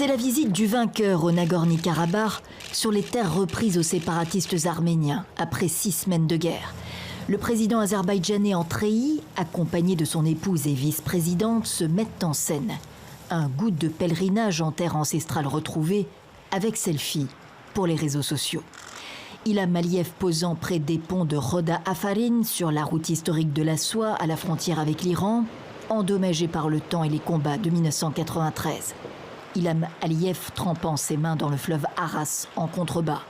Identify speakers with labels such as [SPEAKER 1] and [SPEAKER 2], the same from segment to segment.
[SPEAKER 1] C'est la visite du vainqueur au Nagorno-Karabakh sur les terres reprises aux séparatistes arméniens après 6 semaines de guerre. Le président azerbaïdjanais en treillis, accompagné de son épouse et vice-présidente, se mettent en scène. Un goût de pèlerinage en terre ancestrale retrouvée, avec selfie pour les réseaux sociaux. Ilham Aliyev posant près des ponts de Roda Afarin sur la route historique de la soie à la frontière avec l'Iran, endommagé par le temps et les combats de 1993. Ilham Aliyev trempant ses mains dans le fleuve Aras en contrebas.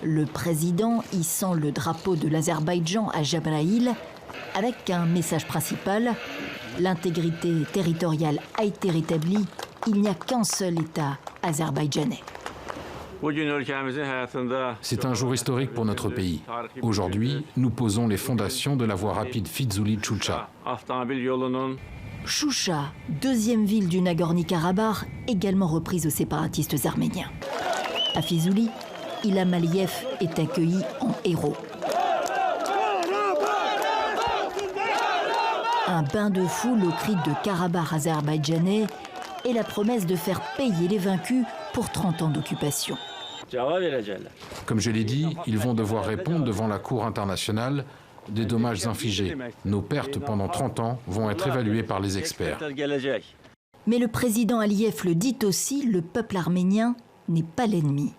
[SPEAKER 1] Le président hissant le drapeau de l'Azerbaïdjan à Jabraïl avec un message principal: l'intégrité territoriale a été rétablie, il n'y a qu'un seul État azerbaïdjanais.
[SPEAKER 2] C'est un jour historique pour notre pays. Aujourd'hui, nous posons les fondations de la voie rapide Füzuli-Choucha.
[SPEAKER 1] Choucha, deuxième ville du Nagorno-Karabakh, également reprise aux séparatistes arméniens. À Füzuli, Ilham Aliyev est accueilli en héros. Un bain de foule au cri de Karabakh azerbaïdjanais et la promesse de faire payer les vaincus pour 30 ans d'occupation.
[SPEAKER 2] Comme je l'ai dit, ils vont devoir répondre devant la Cour internationale des dommages infligés. Nos pertes pendant 30 ans vont être évaluées par les experts.
[SPEAKER 1] Mais le président Aliyev le dit aussi, le peuple arménien n'est pas l'ennemi.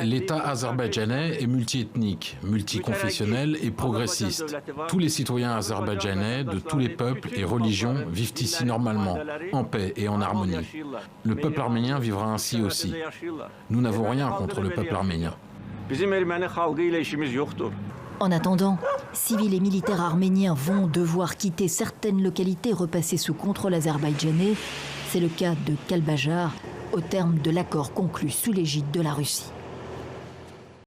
[SPEAKER 2] L'État azerbaïdjanais est multiethnique, multiconfessionnel et progressiste. Tous les citoyens azerbaïdjanais de tous les peuples et religions vivent ici normalement, en paix et en harmonie. Le peuple arménien vivra ainsi aussi. Nous n'avons rien contre le peuple arménien.
[SPEAKER 1] En attendant, civils et militaires arméniens vont devoir quitter certaines localités repassées sous contrôle azerbaïdjanais. C'est le cas de Kalbajar, au terme de l'accord conclu sous l'égide de la Russie.